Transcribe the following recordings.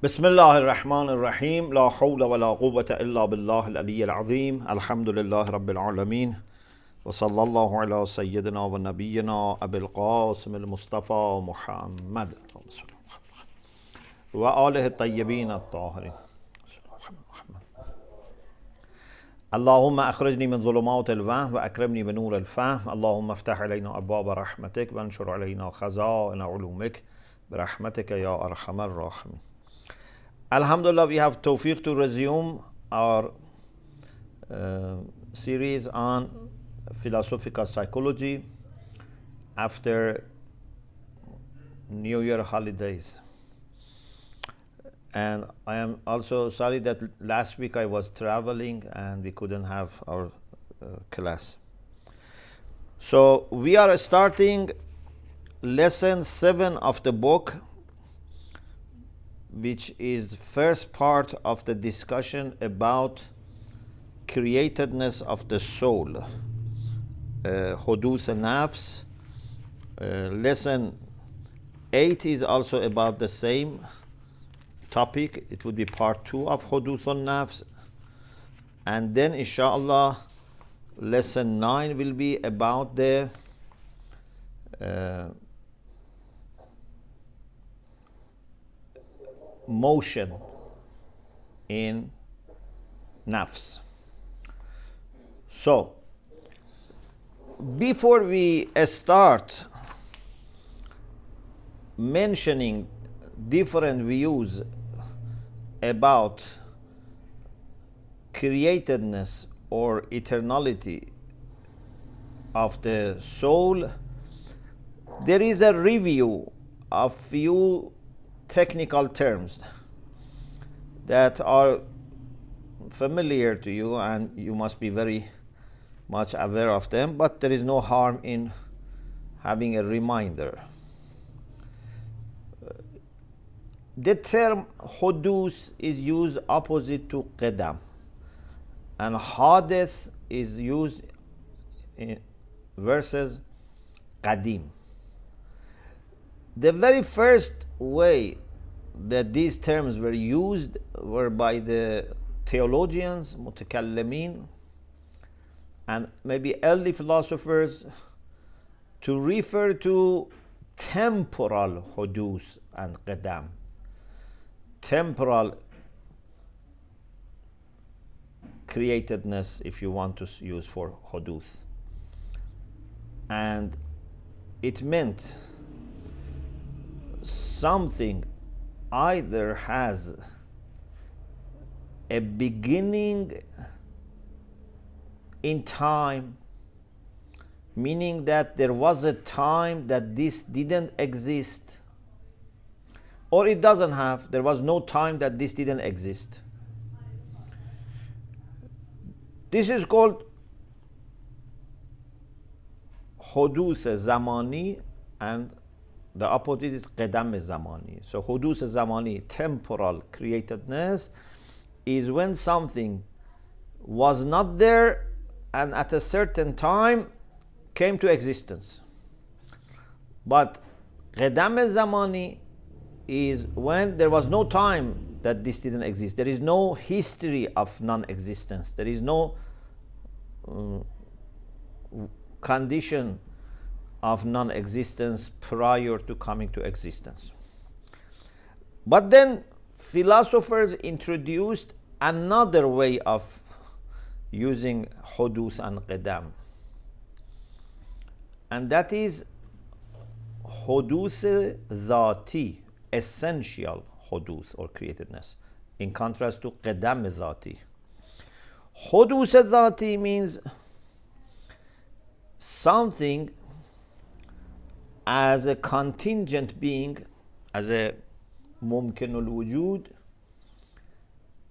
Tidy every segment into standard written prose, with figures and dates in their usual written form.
بسم الله الرحمن الرحيم لا حول ولا قوة إلا بالله العلي العظيم الحمد لله رب العالمين وصلى الله على سيدنا ونبينا أبي القاسم المصطفى محمد وآله الطيبين الطاهرين اللهم أخرجني من ظلمات الوهم وأكرمني بنور الفهم اللهم افتح علينا أبواب رحمتك وانشر علينا خزائن علومك برحمتك يا أرحم الراحمين. Alhamdulillah, we have tawfiq to resume our series on philosophical psychology after New Year holidays. And I am also sorry that last week I was traveling and we couldn't have our class. So we are starting lesson 7 of the book, which is first part of the discussion about createdness of the soul, حدوث النفس. Lesson 8 is also about the same topic. It would be part 2 of حدوث النفس, and then inshallah lesson 9 will be about the motion in nafs. So before we start mentioning different views about createdness or eternality of the soul, there is a review of few technical terms that are familiar to you and you must be very much aware of them, but there is no harm in having a reminder. The term hudus is used opposite to qadam, and hadith is used in versus qadim. The very first way that these terms were used were by the theologians, mutakallimin, and maybe early philosophers to refer to temporal hudus and qadam. Temporal createdness, if you want to use for hudus. And it meant something either has a beginning in time, meaning that there was a time that this didn't exist, or it doesn't have, there was no time that this didn't exist. This is called hudus zamani, and the opposite is qadam zamani. So hudus zamani, temporal createdness, is when something was not there and at a certain time came to existence. But qadam zamani is when there was no time that this didn't exist. There is no history of non-existence. There is no condition of non-existence prior to coming to existence. But then philosophers introduced another way of using hudus and qadam, and that is hudus dhati, essential hudus or createdness, in contrast to qadam dhati. Hudus dhati means something as a contingent being, as a mumkinul wujud,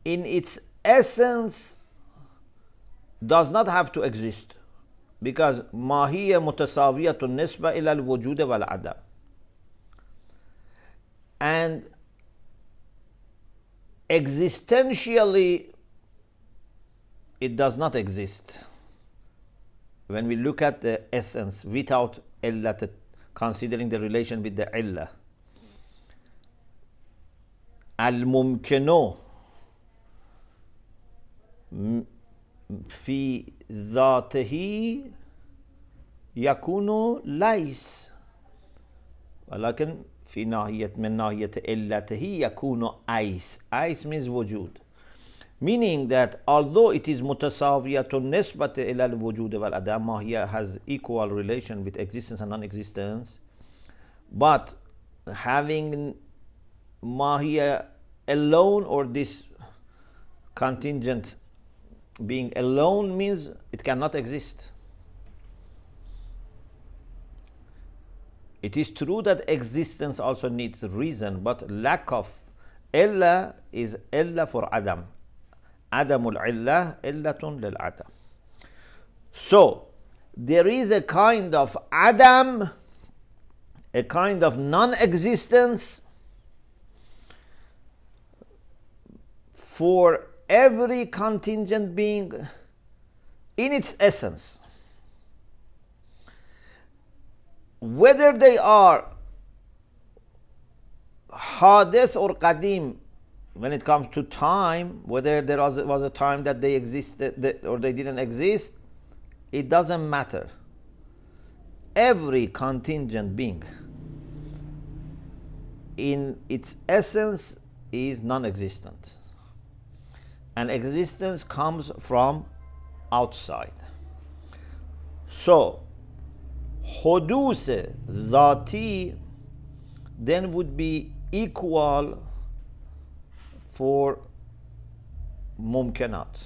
in its essence does not have to exist, because mahiyya mutasawiyatun nisba ila al-wujud wal adam, and existentially it does not exist. When we look at the essence without illat, considering the relation with the illah, الممكن في ذاته يكون ليس، ولكن في ناحية من ناحية علته يكون أيس. أيس means وجود. Meaning that although it is متساوية نسبة إلى الوجود والعدم، ما هي has equal relation with existence and non-existence, but having ما هي alone or this contingent being alone means it cannot exist. It is true that existence also needs reason, but lack of إلا is إلا for عدم. عدم العلة علة للعدم. So there is a kind of Adam, a kind of non-existence for every contingent being in its essence. Whether they are hadith or qadim, when it comes to time, whether there was a time that they existed or they didn't exist, it doesn't matter. Every contingent being in its essence is non-existent, and existence comes from outside. So حدوث ذاتی then would be equal for ممکنات,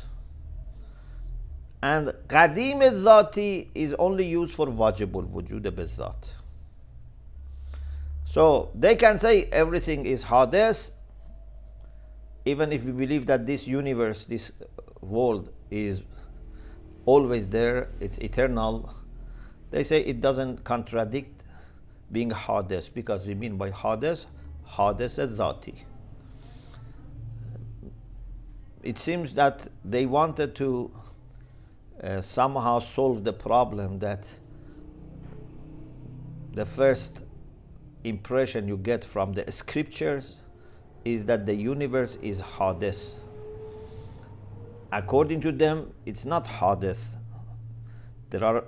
and قدیم ذاتی is only used for واجب الوجود بالذات. So they can say everything is حادث, even if we believe that this universe, this world is always there, it's eternal. They say it doesn't contradict being حادث, because we mean by حادث, حادث ذاتی. It seems that they wanted to somehow solve the problem that the first impression you get from the scriptures is that the universe is حادث. According to them, it's not حادث. There are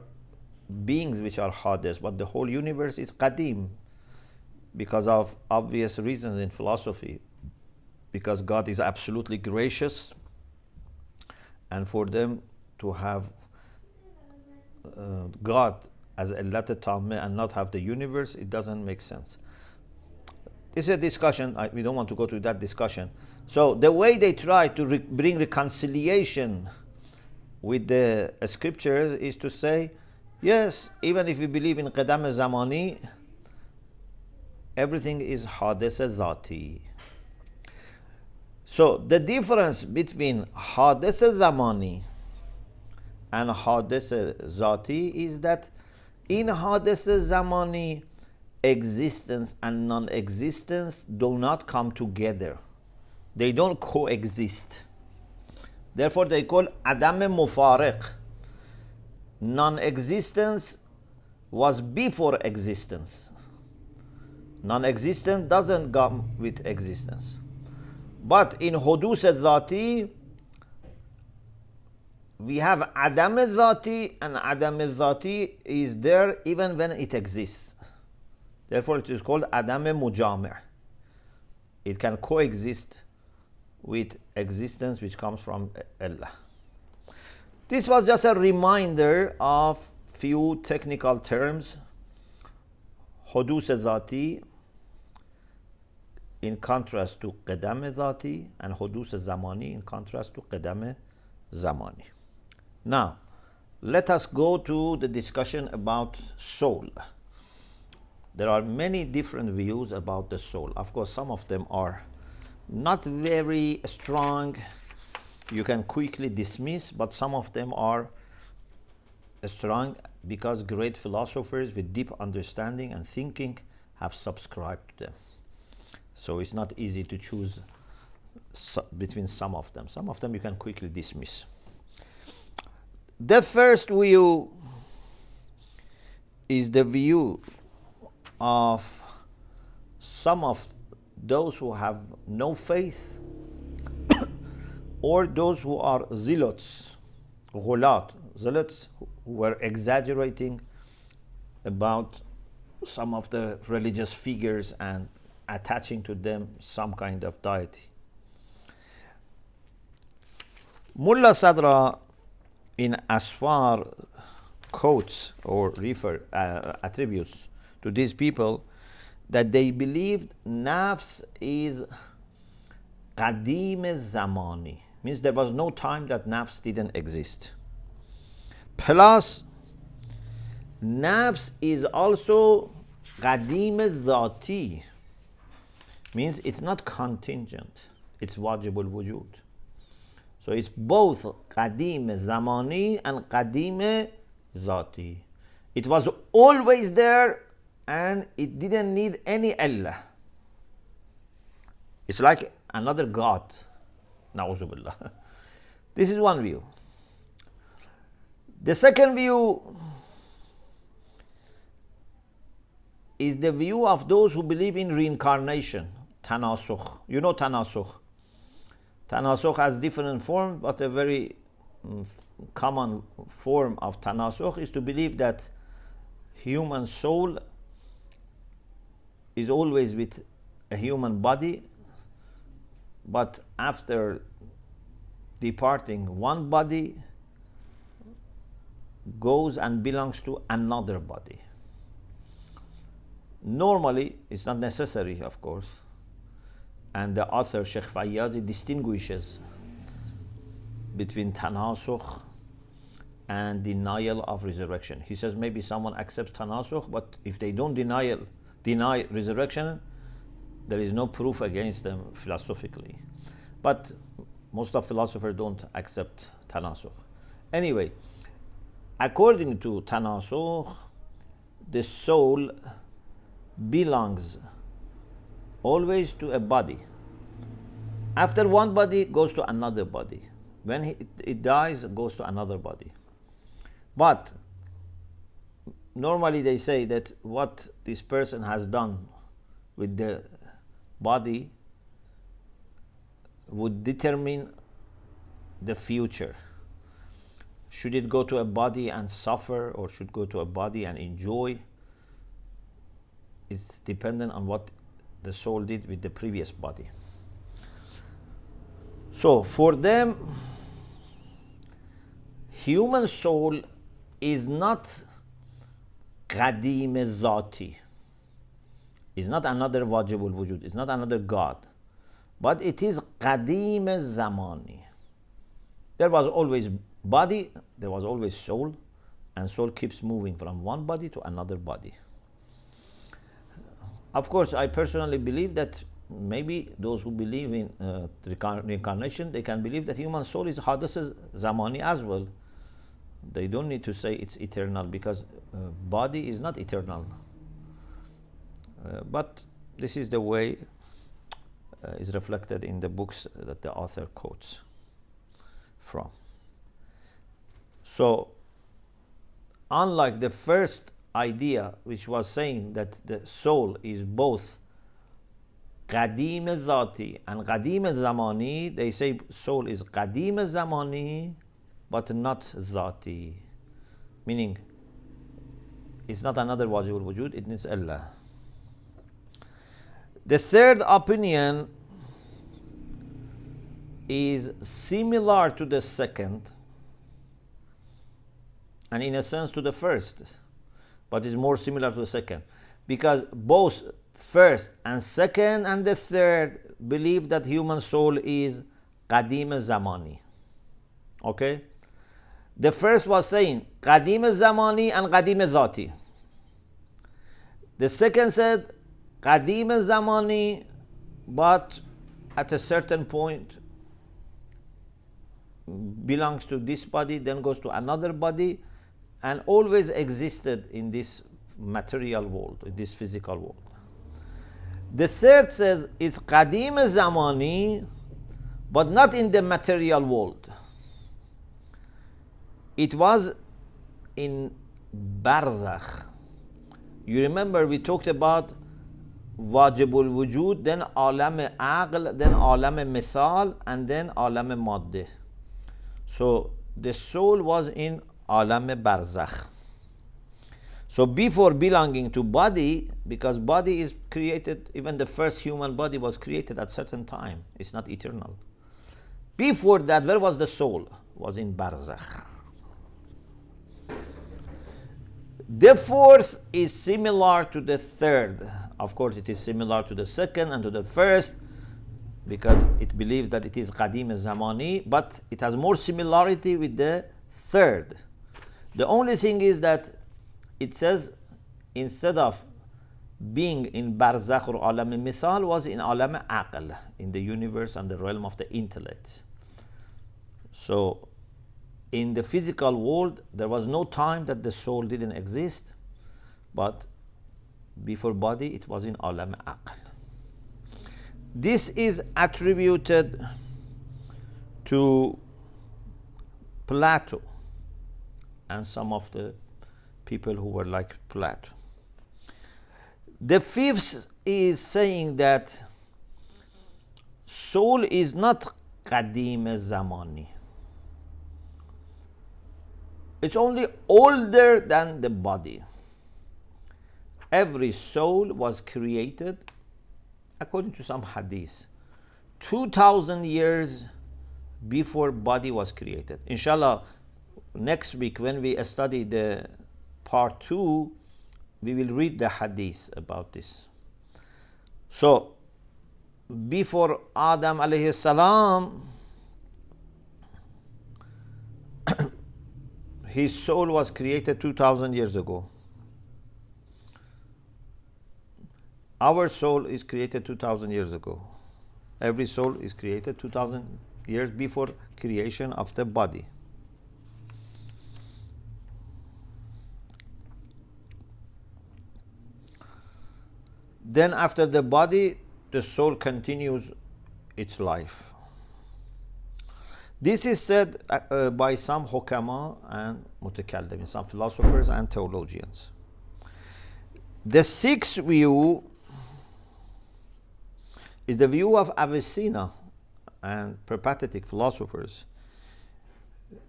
beings which are حادث, but the whole universe is قديم, because of obvious reasons in philosophy, because God is absolutely gracious, and for them to have God as علت تامة and not have the universe, it doesn't make sense. This is a discussion, we don't want to go to that discussion. So the way they try to bring reconciliation with the scriptures is to say, yes, even if we believe in قدم زمانی, everything is حادث ذاتی. So the difference between حادث زمانی and حادث ذاتی is that in حادث زمانی, existence and non-existence do not come together. They don't coexist. Therefore they call عدم مفارق. Non-existence was before existence. Non-existence doesn't come with existence. But in حدوث ذاتی, we have عدم ذاتی, and عدم ذاتی is there even when it exists. Therefore it is called عدم مجامع. It can coexist with existence which comes from Allah. This was just a reminder of few technical terms. حدوث ذاتی in contrast to قدم ذاتی, and حدوث زمانی in contrast to قدم زمانی. Now, let us go to the discussion about soul. There are many different views about the soul. Of course, some of them are not very strong, you can quickly dismiss, but some of them are strong because great philosophers with deep understanding and thinking have subscribed to them. So it's not easy to choose between some of them. Some of them you can quickly dismiss. The first view is the view of some of those who have no faith or those who are zealots, ghulat, zealots who were exaggerating about some of the religious figures and attaching to them some kind of deity. Mullah Sadra in Asfar quotes or attributes to these people that they believed nafs is qadim zamani, means there was no time that nafs didn't exist. Plus, nafs is also qadim zati, means it's not contingent, it's wajibul wujud. So it's both qadim zamani and qadim zati. It was always there and it didn't need any Allah. It's like another God. Na'udhu billah. This is one view. The second view is the view of those who believe in reincarnation, tanasukh. You know tanasukh. Tanasukh has different forms, but a very common form of tanasukh is to believe that human soul is always with a human body, but after departing one body goes and belongs to another body. Normally, it's not necessary, of course, and the author Sheikh Fayyazi distinguishes between tanasukh and denial of resurrection. He says maybe someone accepts tanasukh, but if they don't deny resurrection, there is no proof against them philosophically. But most of philosophers don't accept tanasukh. Anyway, according to tanasukh, the soul belongs always to a body. After one body, goes to another body. When it dies, it goes to another body. But normally they say that what this person has done with the body would determine the future. Should it go to a body and suffer, or should go to a body and enjoy? It's dependent on what the soul did with the previous body. So for them, human soul is not qadim zati. It's not another wajibul wujud. It's not another God. But it is qadim zamani. There was always body, there was always soul, and soul keeps moving from one body to another body. Of course, I personally believe that maybe those who believe in reincarnation, they can believe that human soul is hadith zamani as well. They don't need to say it's eternal, because body is not eternal. But this is the way is reflected in the books that the author quotes from. So, unlike the first idea, which was saying that the soul is both qadim zati and qadim zamani, they say soul is qadim zamani but not zati, meaning it's not another wajibul wujud, it needs Allah. The third opinion is similar to the second and in a sense to the first, but is more similar to the second, because both first and second and the third believe that human soul is qadim zamani. Okay? The first was saying qadim zamani and qadim zati. The second said qadim zamani, but at a certain point belongs to this body, then goes to another body, and always existed in this material world, in this physical world. The third says it's qadim zamani, but not in the material world. It was in barzakh. You remember we talked about واجب الوجود, then عالم عقل, then عالم مثال, and then عالم ماده. So the soul was in عالم برزخ. So before belonging to body, because body is created, even the first human body was created at certain time. It's not eternal. Before that, where was the soul? Was in barzakh. The fourth is similar to the third. Of course, it is similar to the second and to the first, because it believes that it is qadim zamani, but it has more similarity with the third. The only thing is that it says instead of being in barzakh or alam mithal, was in alam aql, in the universe and the realm of the intellect. So in the physical world, there was no time that the soul didn't exist, but before body, it was in alam aql. This is attributed to Plato and some of the people who were like Plato. The fifth is saying that soul is not qadim zamani. It's only older than the body. Every soul was created, according to some hadith, 2,000 years before body was created. Inshallah, next week when we study the part 2, we will read the hadith about this. So, before Adam alayhi salam, his soul was created 2,000 years ago. Our soul is created 2,000 years ago. Every soul is created 2,000 years before creation of the body. Then after the body, the soul continues its life. This is said by some hukama and mutakallimin, some philosophers and theologians. The sixth view is the view of Avicenna and peripatetic philosophers.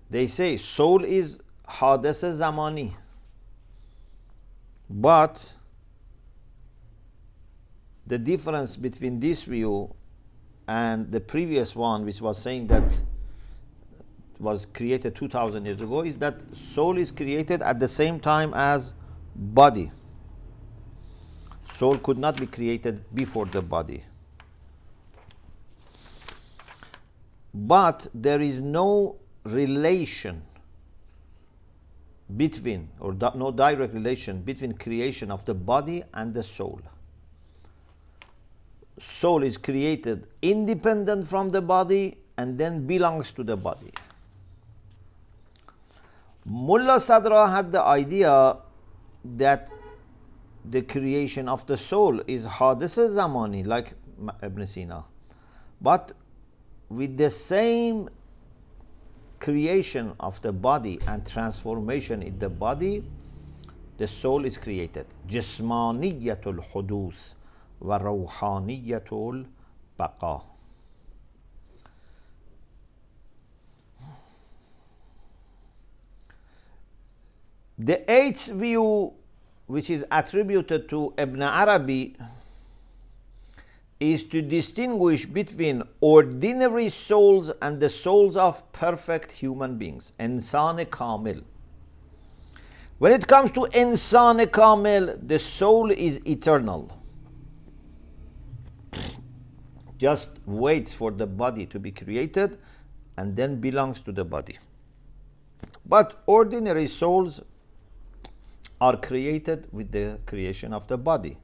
They say soul is hadith zamani, but the difference between this view and the previous one, which was saying that it was created 2,000 years ago, is that soul is created at the same time as body. Soul could not be created before the body. But there is no relation between, or no direct relation between creation of the body and the soul. Soul is created independent from the body and then belongs to the body. Mullah Sadra had the idea that the creation of the soul is hadith zamani, like Ibn Sina, but with the same creation of the body and transformation in the body, the soul is created. Jismaniyatul huduth wa rawhaniyatul baqa. The eighth view, which is attributed to Ibn Arabi, is to distinguish between ordinary souls and the souls of perfect human beings, insan kamil. When it comes to insan kamil, the soul is eternal. Just waits for the body to be created and then belongs to the body. But ordinary souls are created with the creation of the body.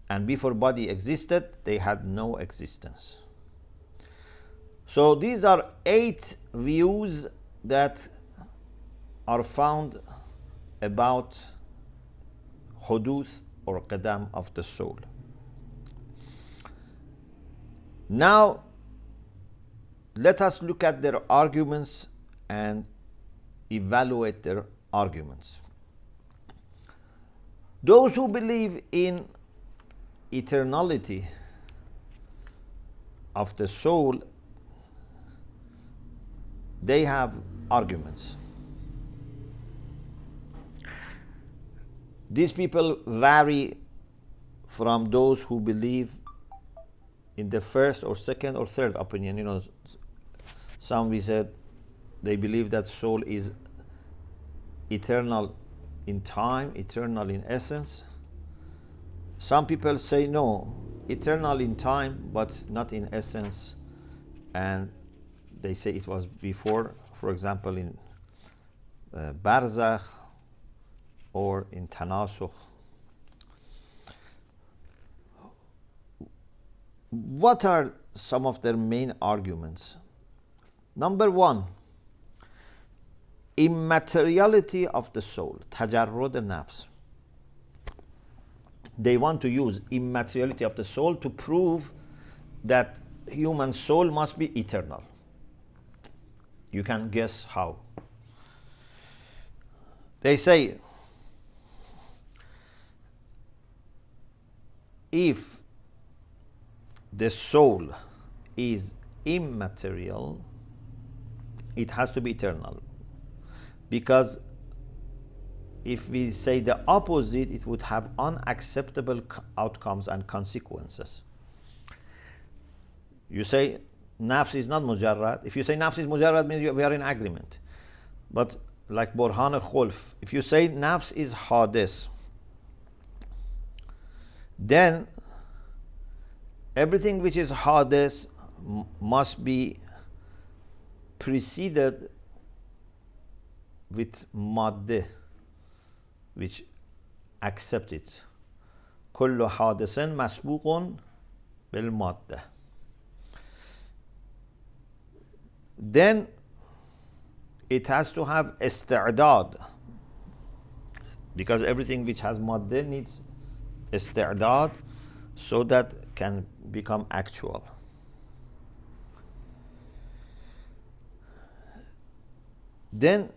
And before body existed, they had no existence. So these are 8 views that are found about huduth or qadam of the soul. Now, let us look at their arguments and evaluate their arguments. Those who believe in eternality of the soul, they have arguments. These people vary from those who believe in the first or second or third opinion. You know, some we said they believe that soul is eternal in time, eternal in essence. Some people say no, eternal in time, but not in essence, and they say it was before, for example, in barzakh or in tanasukh. What are some of their main arguments? Number one, immateriality of the soul, tajarrud al-nafs. They want to use immateriality of the soul to prove that human soul must be eternal. You can guess how. They say, if the soul is immaterial, it has to be eternal. Because if we say the opposite, it would have unacceptable outcomes and consequences. You say nafs is not mujarrad. If you say nafs is mujarrad, means we are in agreement. But like Burhan Khulf, if you say nafs is hadis, then everything which is hadis must be preceded with madde, which accept it. كل حادث مسبوق بالمادة. Then it has to have استعداد, because everything which has madde needs استعداد so that can become actual. Then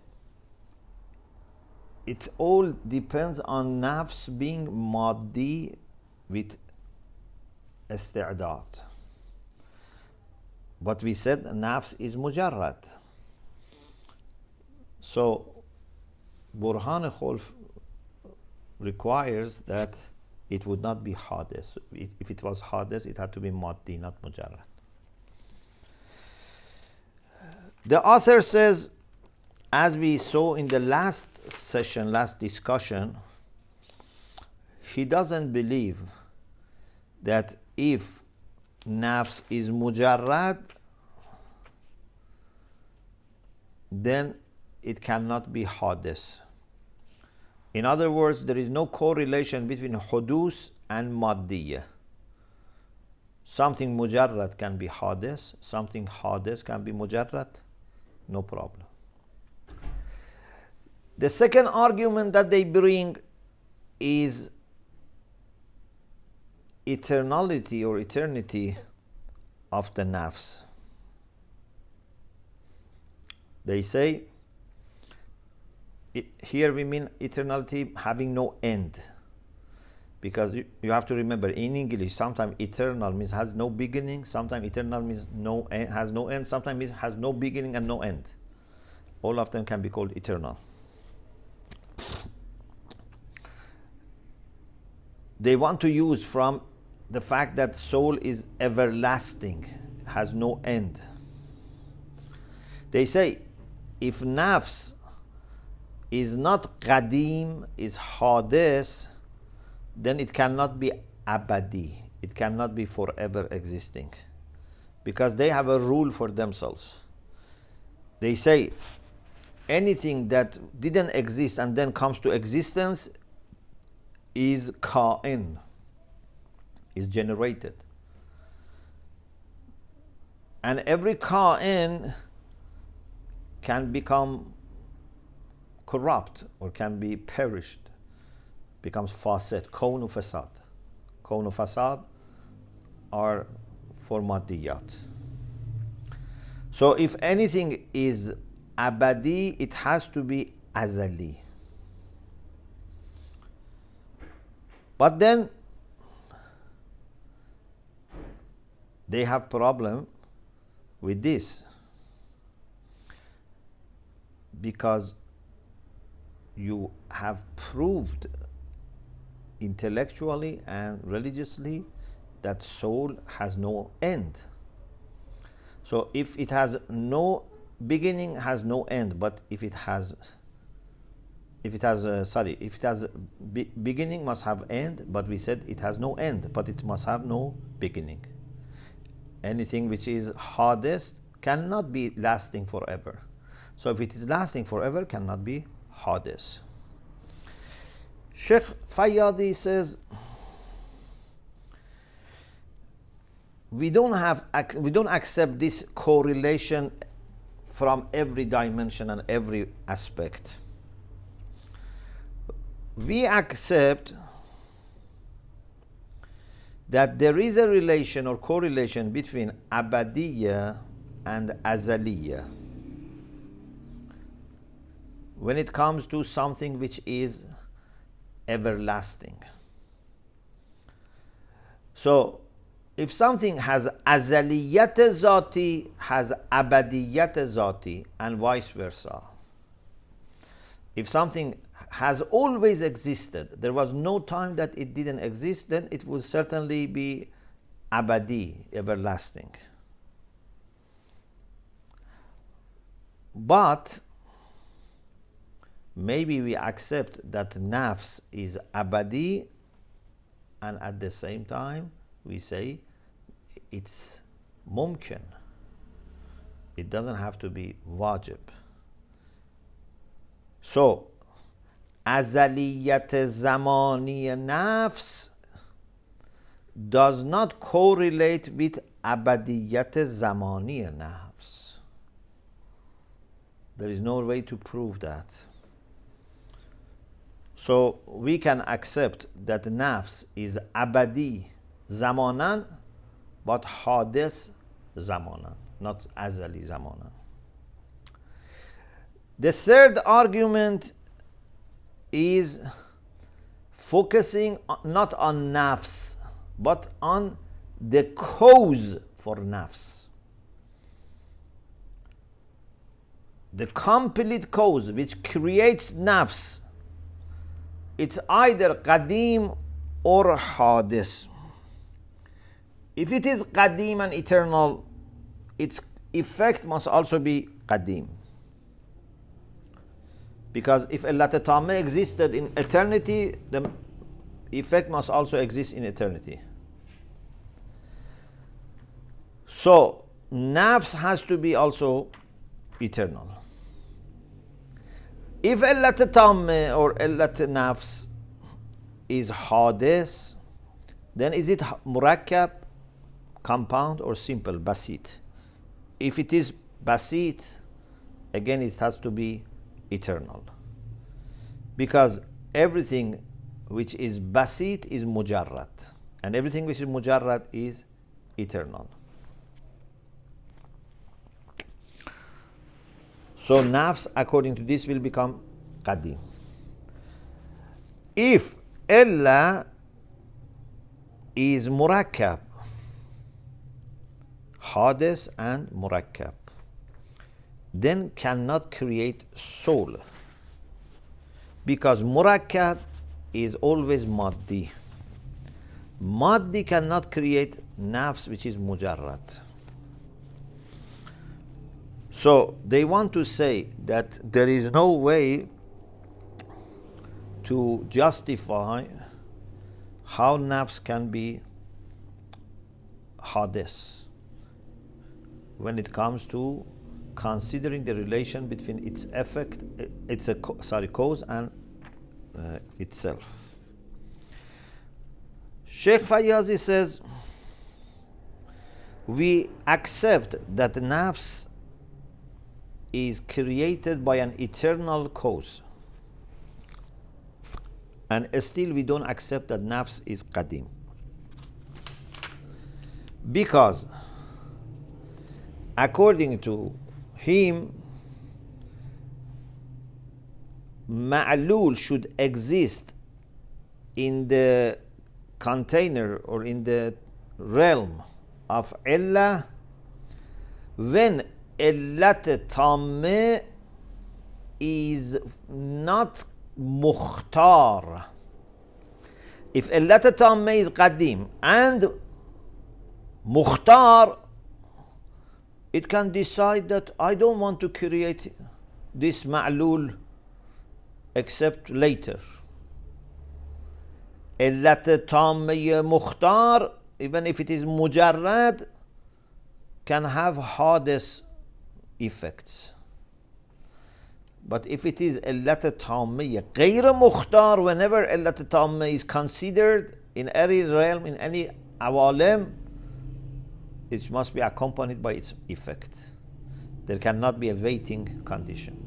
it all depends on nafs being maddi with استعداد. But we said nafs is mujarrad. So Burhan Khulf requires that it would not be hadis. If it was hadis, it had to be maddi, not mujarrad. The author says, as we saw in the last session, last discussion, he doesn't believe that if nafs is mujarrad, then it cannot be hadis. In other words, there is no correlation between hudus and maddiyah. Something mujarrad can be hadis, something hadis can be mujarrad, no problem. The second argument that they bring is eternality or eternity of the nafs. They say, here we mean eternality having no end. Because you have to remember, in English, sometimes eternal means has no beginning, sometimes eternal means no end, has no end, sometimes means has no beginning and no end. All of them can be called eternal. They want to use from the fact that soul is everlasting, has no end. They say, if nafs is not qadim, is hadis, then it cannot be abadi. It cannot be forever existing. Because they have a rule for themselves. They say, anything that didn't exist and then comes to existence is ka'in, is generated. And every ka'in can become corrupt or can be perished, becomes fasid, kawn fasad. Kawn fasad are for maddiyat. So if anything is abadi, it has to be azali. But then they have problem with this, because you have proved intellectually and religiously that soul has no end. So if it has no beginning, has no end, but if it has beginning must have end, but we said it has no end, but it must have no beginning. Anything which is hardest cannot be lasting forever. So if it is lasting forever, cannot be hardest. Sheikh Fayyadi says, we don't accept this correlation from every dimension and every aspect. We accept that there is a relation or correlation between abadiyya and azaliyya when it comes to something which is everlasting. So if something has azaliyat zati, has abadiyat zati, and vice versa. If something has always existed, there was no time that it didn't exist, then it will certainly be abadi, everlasting. But maybe we accept that nafs is abadi, and at the same time we say it's mumkin. It doesn't have to be wajib. So azaliyat zamani nafs does not correlate with abadiyat zamani nafs. There is no way to prove that. So we can accept that nafs is abadi zamanan, but hadis zamanan, not azali zamanan. The third argument is focusing not on nafs, but on the cause for nafs. The complete cause which creates nafs, it's either qadim or hadis. If it is qadim and eternal, its effect must also be qadim. Because if Illat Tammah existed in eternity, the effect must also exist in eternity. So nafs has to be also eternal. If Illat Tammah or Illat Nafs is hadis, then is it murakkab, compound, or simple, basit? If it is basit, again it has to be eternal. Because everything which is basit is mujarrad, and everything which is mujarrad is eternal. So nafs, according to this, will become qadim. If illa is murakkab, hadis and murakkab, then cannot create soul, because murakkab is always maddi. Maddi cannot create nafs which is mujarrad. So they want to say that there is no way to justify how nafs can be hadis when it comes to considering the relation between its effect, cause and itself. Sheikh Fayyazi says, we accept that nafs is created by an eternal cause, and still we don't accept that nafs is qadim, because according to him, ma'lul should exist in the container or in the realm of illah when illat tamme is not mukhtar. If illat tamme is qadim and mukhtar, it can decide that I don't want to create this ma'lul except later. Illat tamme mukhtar, even if it is mujarrad, can have hadith effects. But if it is illat tamme ghayr mukhtar, whenever illat tamme is considered in any realm, in any awalim, it must be accompanied by its effect. There cannot be a waiting condition.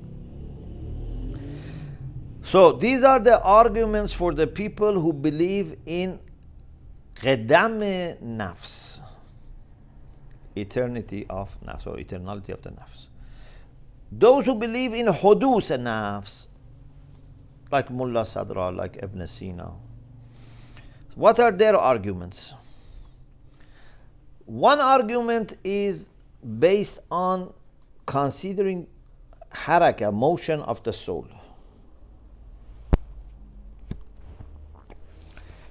So these are the arguments for the people who believe in qidam nafs, eternity of nafs or eternality of the nafs. Those who believe in hudus nafs, like Mullah Sadra, like Ibn Sina, what are their arguments? One argument is based on considering haraka, motion of the soul.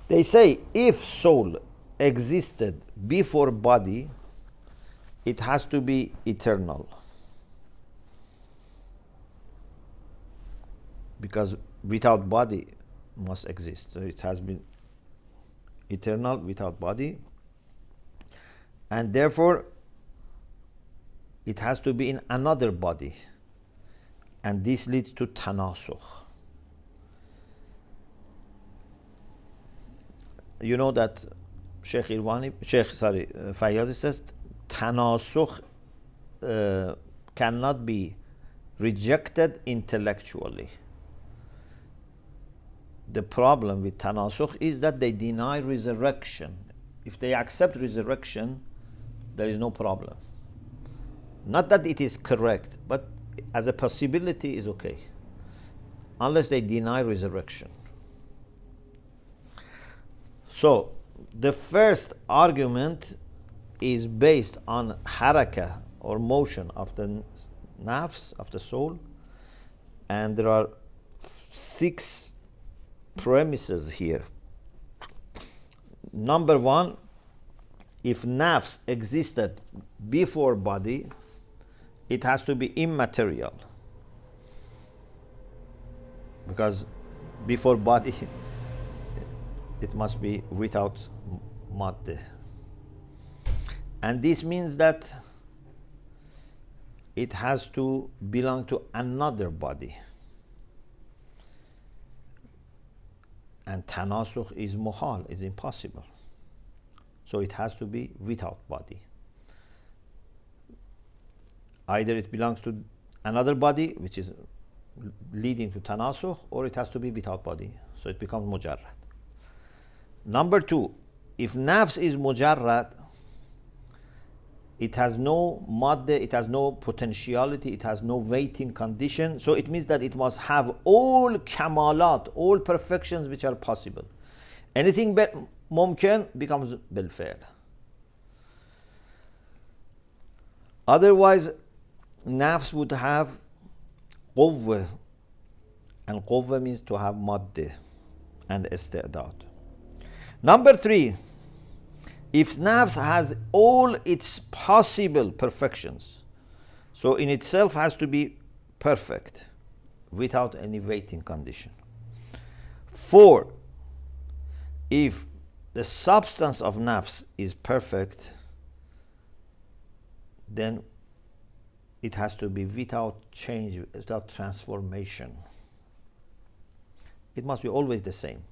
They say if soul existed before body, it has to be eternal. Because without body must exist. So it has been eternal without body. And therefore, it has to be in another body. And this leads to tanasukh. You know that Fayyazi says, tanasukh cannot be rejected intellectually. The problem with tanasukh is that they deny resurrection. If they accept resurrection, there is no problem. Not that it is correct, but as a possibility is okay, unless they deny resurrection. So the first argument is based on haraka or motion of the nafs, of the soul, and there are 6 premises here. Number 1, if nafs existed before body, it has to be immaterial, because before body it must be without madde. And this means that it has to belong to another body. And tanasukh is muhal, is impossible. So it has to be without body. Either it belongs to another body, which is leading to tanasukh, or it has to be without body. So it becomes mujarrad. Number 2, if nafs is mujarrad, it has no madde, it has no potentiality, it has no waiting condition. So it means that it must have all kamalat, all perfections which are possible. Anything mumkin becomes bil fi'l. Otherwise, nafs would have quwwah, and quwwah means to have madde and isti'dad. Number 3, if nafs has all its possible perfections, so in itself has to be perfect without any waiting condition. 4, if the substance of nafs is perfect, then it has to be without change, without transformation. It must be always the same.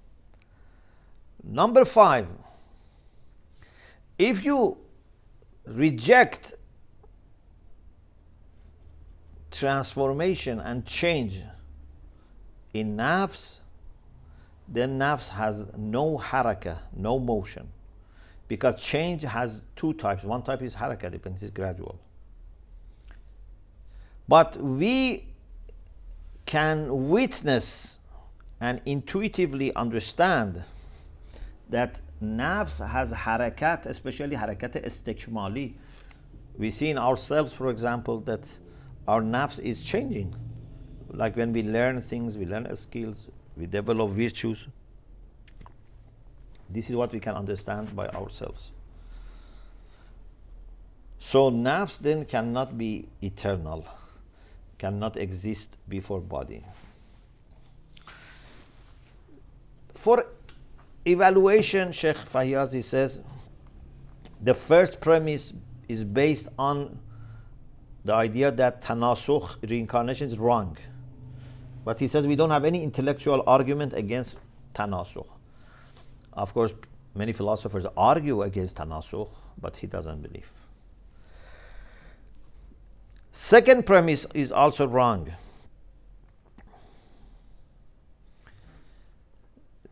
Number 5, if you reject transformation and change in nafs, then nafs has no haraka, no motion, because change has 2 types. One type is haraka, depends, is gradual. But we can witness and intuitively understand that nafs has harakat, especially harakat istikmali. We see in ourselves, for example, that our nafs is changing. Like when we learn things, we learn skills, we develop virtues. This is what we can understand by ourselves. So nafs then cannot be eternal, cannot exist before body. For evaluation, Sheikh Fayyazi says, the first premise is based on the idea that tanasukh, reincarnation, is wrong. But he says we don't have any intellectual argument against tanasukh. Of course, many philosophers argue against tanasukh, but he doesn't believe. Second premise is also wrong.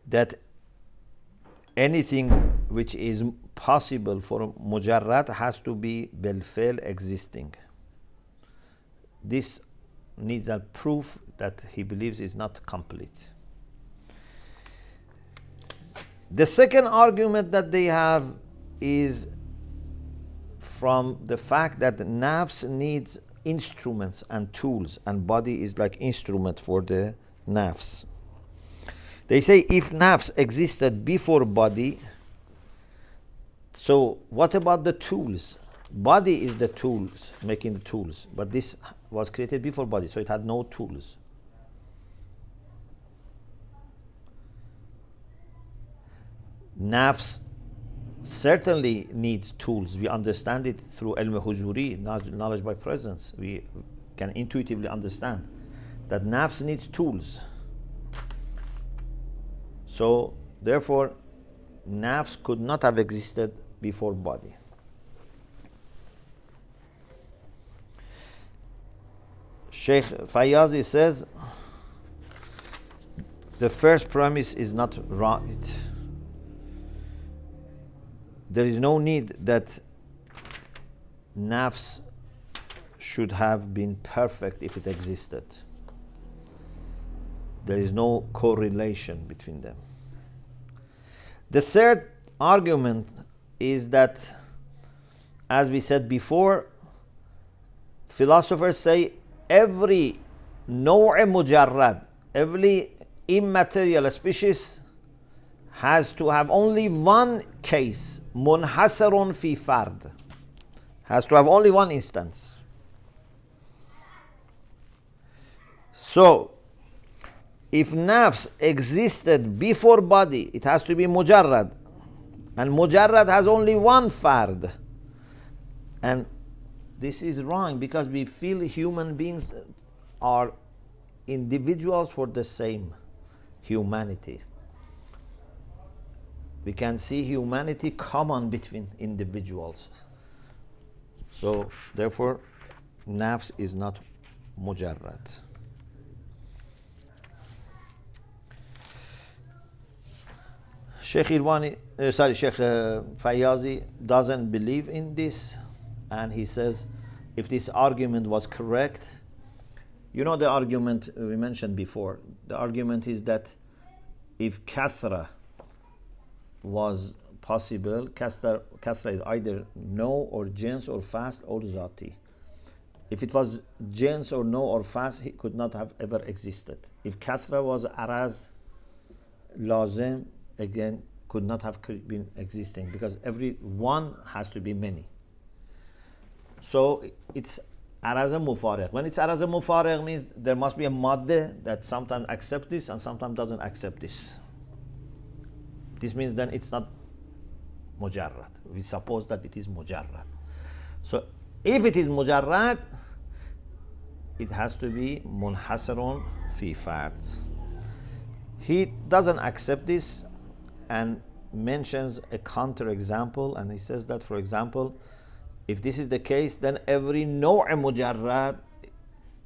That anything which is possible for mujarrad has to be belfel existing. This needs a proof that he believes is not complete. The second argument that they have is from the fact that the nafs needs instruments and tools, and body is like instrument for the nafs. They say if nafs existed before body, so what about the tools? Body is the tools, making the tools, but this was created before body, so it had no tools. Nafs certainly needs tools. We understand it through ilm huzuri, knowledge by presence. We can intuitively understand that nafs needs tools. So therefore, nafs could not have existed before body. Sheikh Fayyazi says the first premise is not right. There is no need that nafs should have been perfect if it existed. There is no correlation between them. The third argument is that, as we said before, philosophers say every naw' mujarrad, every immaterial species has to have only one case, munhasarun fi fard, has to have only one instance. So, if nafs existed before body, it has to be mujarrad, and mujarrad has only one fard. And this is wrong because we feel human beings are individuals for the same humanity. We can see humanity common between individuals. So therefore, nafs is not mujarrad. Sheikh Fayyazi doesn't believe in this, and he says if this argument was correct, you know the argument we mentioned before. The argument is that if kathra was possible, kathra is either no or jins or fast or zati. If it was jins or no or fast, he could not have ever existed. If kathra was araz, lazim, again, could not have been existing because every one has to be many. So it's araz mufariq. When it's araz mufariq means there must be a madde that sometimes accepts this and sometimes doesn't accept this. This means then it's not mujarrad. We suppose that it is mujarrad. So if it is mujarrad, it has to be munhasarun fi fard. He doesn't accept this and mentions a counterexample, and he says that, for example, if this is the case, then every naw' mujarrad,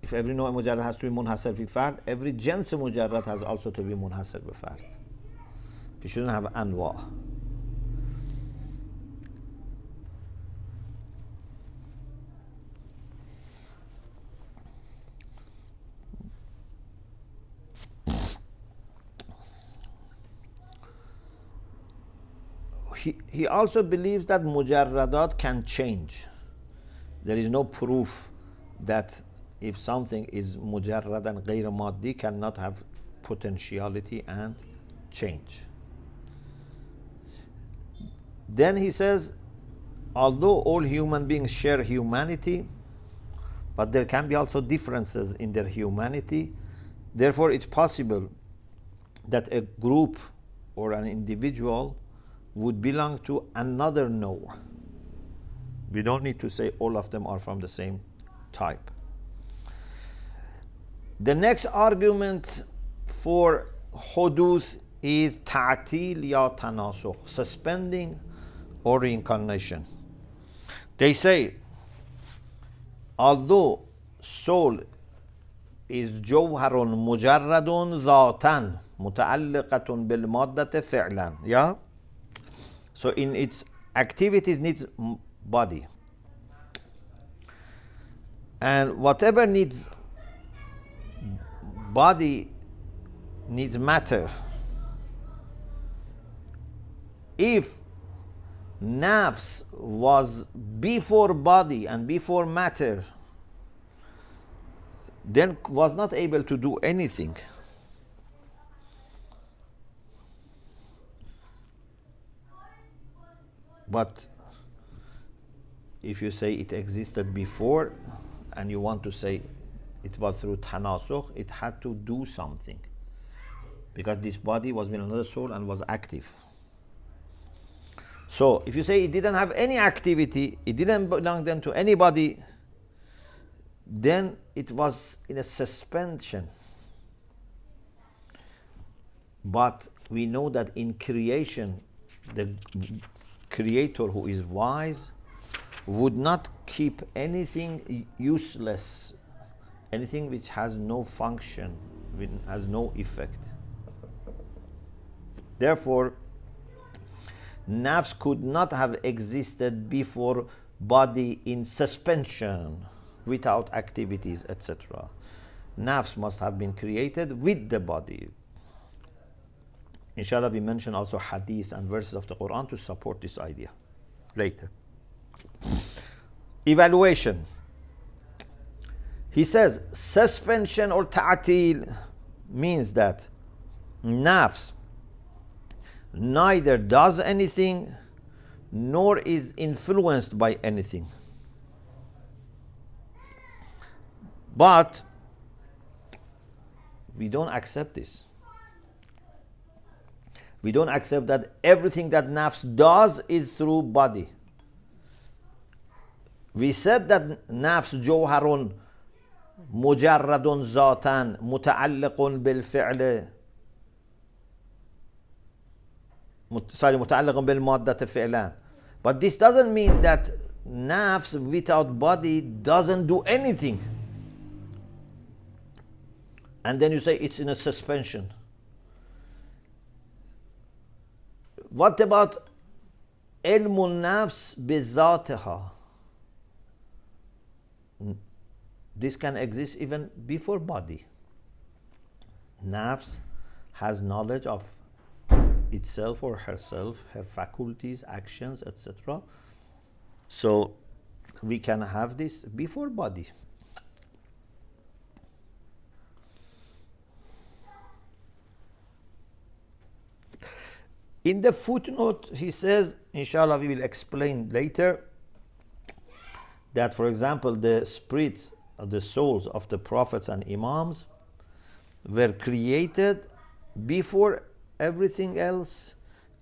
if every naw' mujarrad has to be munhasar fi fard, every jins mujarrad has also to be munhasar fi fard. We shouldn't have anwa'. he also believes that mujarradat can change. There is no proof that if something is mujarrad and ghayr maddi cannot have potentiality and change. Then he says, although all human beings share humanity, but there can be also differences in their humanity. Therefore, it's possible that a group or an individual would belong to another no. We don't need to say all of them are from the same type. The next argument for hudus is ta'til ya tanasukh, suspending or reincarnation. They say, although soul is jawharun mujarradun zatan muta'alliqatun bil maddati fi'lan, yeah? So in its activities needs body. And whatever needs body needs matter. If nafs was before body and before matter, then was not able to do anything. But if you say it existed before and you want to say it was through tanasukh, it had to do something, because this body was with another soul and was active. So if you say it didn't have any activity, it didn't belong then to anybody, then it was in a suspension. But we know that in creation, the creator who is wise would not keep anything useless, anything which has no function, which has no effect. Therefore, nafs could not have existed before body in suspension, without activities, etc. Nafs must have been created with the body. Inshallah, we mention also hadith and verses of the Quran to support this idea later. Evaluation. He says suspension or ta'til means that nafs neither does anything nor is influenced by anything. But we don't accept this. We don't accept that everything that nafs does is through body. We said that nafs jawharun mujarradun zatan muta'alliqun bil fi'li, muta'alliqun bil maddati fi'lan. But this doesn't mean that nafs without body doesn't do anything. And then you say it's in a suspension. What about ilmun nafs bizatiha? This can exist even before body. Nafs has knowledge of itself or herself, her faculties, actions, etc. So we can have this before body. In the footnote, he says, inshallah, we will explain later, that, for example, the spirits, the souls of the prophets and imams were created before everything else,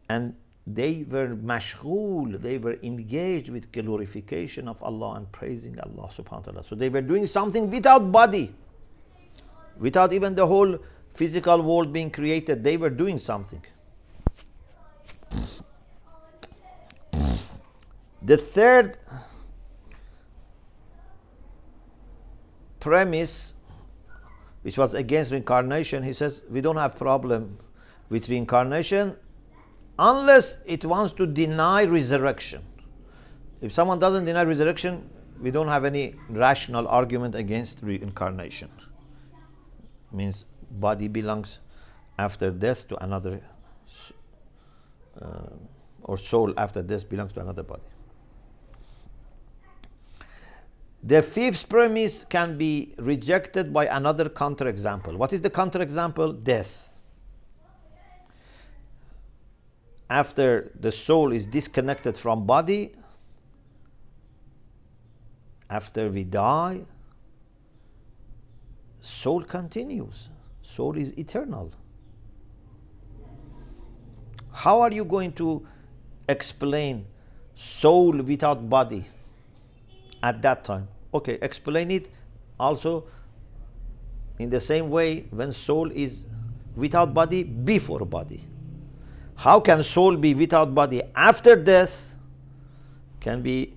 and they were mashghul, they were engaged with glorification of Allah and praising Allah subhanahu wa ta'ala. So they were doing something without body, without even the whole physical world being created, they were doing something. The third premise, which was against reincarnation, he says we don't have problem with reincarnation unless it wants to deny resurrection. If someone doesn't deny resurrection, we don't have any rational argument against reincarnation. Means body belongs after death to another or soul after death belongs to another body. The fifth premise can be rejected by another counterexample. What is the counterexample? Death. After the soul is disconnected from body, after we die, soul continues. Soul is eternal. How are you going to explain soul without body at that time? Okay, explain it also in the same way when soul is without body before body. How can soul be without body after death? Can be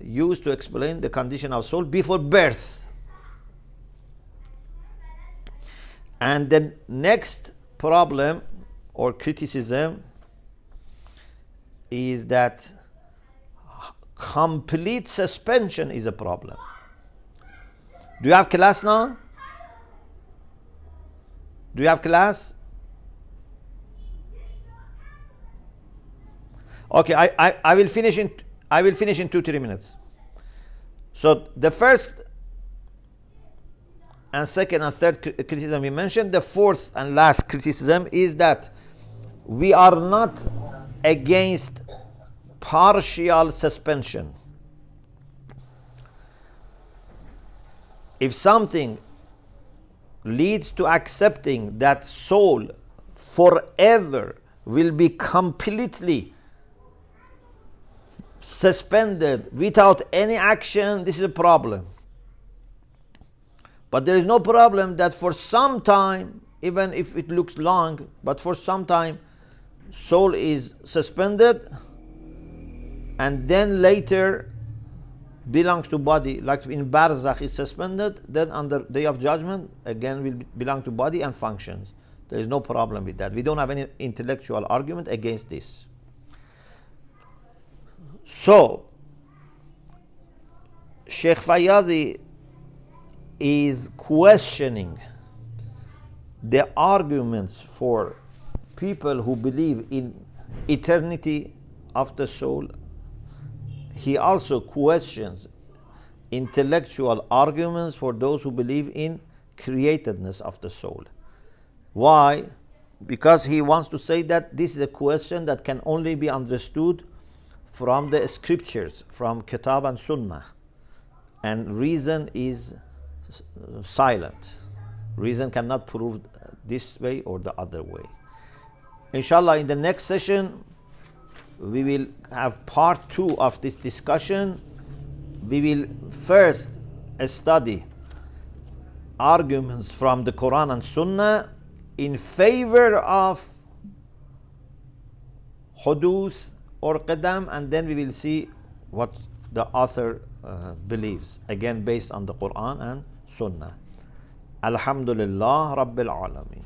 used to explain the condition of soul before birth. And the next problem or criticism is that complete suspension is a problem. Do you have class now? Do you have class? Okay, I will finish in 2-3 minutes. So the first and second and third criticism we mentioned. The fourth and last criticism is that we are not against partial suspension. If something leads to accepting that soul forever will be completely suspended without any action, this is a problem. But there is no problem that for some time, even if it looks long, but for some time soul is suspended and then later belongs to body, like in barzakh is suspended, then on the day of judgment again will belong to body and functions. There is no problem with that. We don't have any intellectual argument against this. So Sheikh Fayyadi is questioning the arguments for people who believe in eternity of the soul. He also questions intellectual arguments for those who believe in createdness of the soul. Why? Because he wants to say that this is a question that can only be understood from the scriptures, from Kitab and Sunnah, and reason is silent. Reason cannot prove this way or the other way. Inshallah, in the next session we will have part 2 of this discussion. We will first study arguments from the Quran and Sunnah in favor of Huduth or Qadam, and then we will see what the author believes, again based on the Quran and Sunnah. Alhamdulillah Rabbil Alameen.